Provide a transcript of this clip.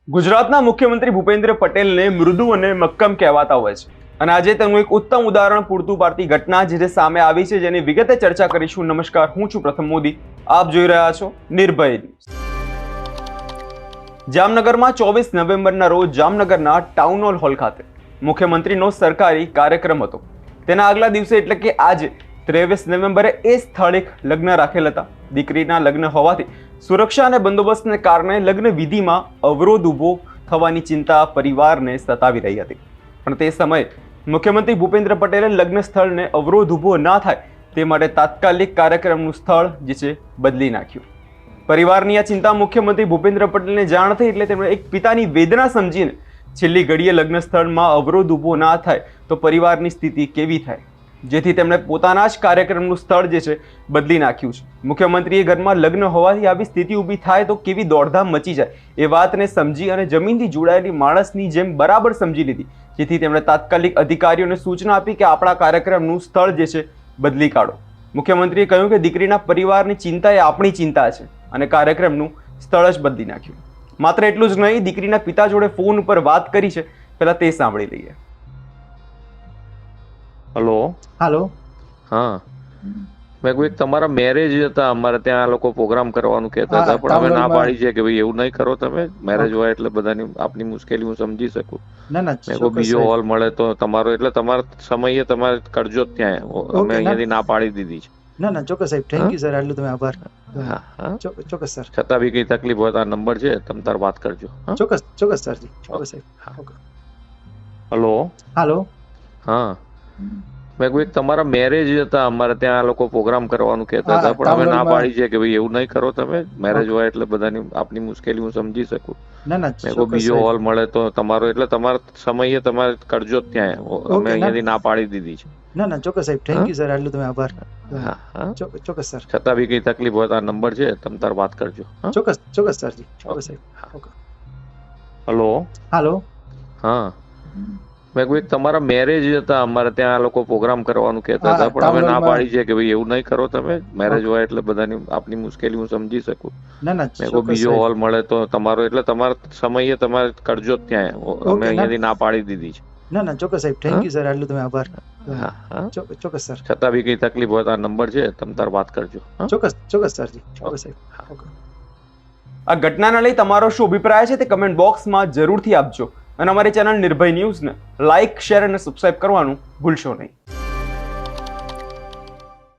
ગુજરાતના મુખ્યમંત્રી ભૂપેન્દ્ર પટેલને મૃદુ અને મક્કમ કહેવાતા હોય છે અને આજે તેનું એક ઉત્તમ ઉદાહરણ પૂરતું પાડતી ઘટના જે સામે આવી છે જેની વિગતે ચર્ચા કરીશું. નમસ્કાર, હું છું પ્રથમ મોદી. આપ જોઈ રહ્યા છો નિર્ભય ન્યૂઝ. જામનગરમાં 24 નવેમ્બરના રોજ જામનગરના ટાઉન હોલ ખાતે મુખ્યમંત્રીનો સરકારી કાર્યક્રમ હતો. તેના આગલા દિવસે એટલે કે આજે 23 નવેમ્બરે એ સ્થળે લગ્ન રાખેલ હતા. દીકરીના લગ્ન હોવાથી સુરક્ષા અને બંદોબસ્તને કારણે લગ્ન વિધિમાં અવરોધ ઊભો થવાની ચિંતા પરિવારને સતાવી રહી હતી. પણ તે સમયે મુખ્યમંત્રી ભૂપેન્દ્ર પટેલે લગ્ન સ્થળને અવરોધ ઊભો ના થાય તે માટે તાત્કાલિક કાર્યક્રમનું સ્થળ જે છે બદલી નાખ્યું. પરિવારની આ ચિંતા મુખ્યમંત્રી ભૂપેન્દ્ર પટેલને જાણ થઈ એટલે તેમણે એક પિતાની વેદના સમજીને છેલ્લી ઘડીએ લગ્ન સ્થળમાં અવરોધ ઊભો ના થાય તો પરિવારની સ્થિતિ કેવી થાય, જેથી તેમણે પોતાના જ કાર્યક્રમનું સ્થળ જે છે બદલી નાખ્યું છે. મુખ્યમંત્રીએ ઘરમાં લગ્ન હોવાથી આવી સ્થિતિ ઊભી થાય તો કેવી દોડધામ મચી જાય એ વાતને સમજી અને જમીનથી જોડાયેલી માણસની જેમ બરાબર સમજી લીધી, જેથી તેમણે તાત્કાલિક અધિકારીઓને સૂચના આપી કે આપણા કાર્યક્રમનું સ્થળ જે છે બદલી કાઢો. મુખ્યમંત્રીએ કહ્યું કે દીકરીના પરિવારની ચિંતા એ આપણી ચિંતા છે અને કાર્યક્રમનું સ્થળ જ બદલી નાખ્યું. માત્ર એટલું જ નહીં, દીકરીના પિતા જોડે ફોન ઉપર વાત કરી છે. પહેલા તે સાંભળી લઈએ. હેલો. હા, મેં કોઈ તમારા મેરેજ હતા, અમારે ત્યાં આ લોકો પ્રોગ્રામ કરવાનું કહેતા હતા, પણ અમે ના પાડી છે કે ભાઈ એવું નહીં કરો તમે. મેરેજ હોય એટલે બધાની આપની મુશ્કેલી હું સમજી શકું. મેં કોઈ બીજો હોલ મળે તો તમારો એટલે તમારા સમયે તમારે કરજો જ ત્યાં. અમે અહીંયાથી ના પાડી દીધી છે. ના ચોક્કસ સાહેબ, થેન્ક યુ સર, આટલું તમે આભાર. હા ચોક્કસ સર. છતાં બી કઈ તકલીફ હોય તો આ નંબર છે, તમે તાર વાત કરજો. ચોક્કસ સરજી, ચોક્કસ સાહેબ. હેલો. હા, મેં કોઈ તમારા મેરેજ હતા, અમારે ત્યાં આ લોકો પ્રોગ્રામ કરવાનું કહેતા હતા, પણ અમે ના પાડી છે કે ભાઈ એવું નહીં કરો તમે. મેરેજ હોય એટલે બધાની આપની મુશ્કેલી હું સમજી શકું. મેં કોઈ બીજો હોલ મળે તો તમારો એટલે તમારા સમયે તમારે કરજો જ ત્યાં. અમે અહીંયાથી ના પાડી દીધી છે. ના ચોક્કસ સાહેબ, થેન્ક યુ સર, આટલું તમે આભાર. ચોક્કસ સર. છતાં બી કઈ તકલીફ હોય તો આ નંબર છે, તમે તાર વાત કરજો. ચોક્કસ સરજી, ચોક્કસ સાહેબ. હેલો. હા, મેં કોઈ તમારા મેરેજ હતા, અમારે ત્યાં આ લોકો પ્રોગ્રામ કરવાનું કહેતા હતા, પણ અમે ના પાડી છે કે ભાઈ એવું નહીં કરો તમે. મેરેજ હોય એટલે બધાની આપની મુશ્કેલી હું સમજી શકું. મેં કોઈ બીજો હોલ મળે તો તમારો એટલે તમારા સમયે તમારે કરજો જ ત્યાં. અમે અહીંયાથી ના પાડી દીધી છે. ના ચોક્કસ સાહેબ, થેન્ક યુ સર, આટલું તમે આભાર. ચોક્કસ સર. છતાં બી કઈ તકલીફ હોય તો આ નંબર છે, તમે તાર વાત કરજો. ચોક્કસ સરજી, ચોક્કસ સાહેબ. આ ઘટનાને લઈ તમારો શું અભિપ્રાય છે તે કમેન્ટ બોક્સમાં જરૂરથી આપજો અને અમારી ચેનલ નિર્ભય ન્યૂઝને લાઇક, શેર અને સબસ્ક્રાઇબ કરવાનું ભૂલશો નહીં.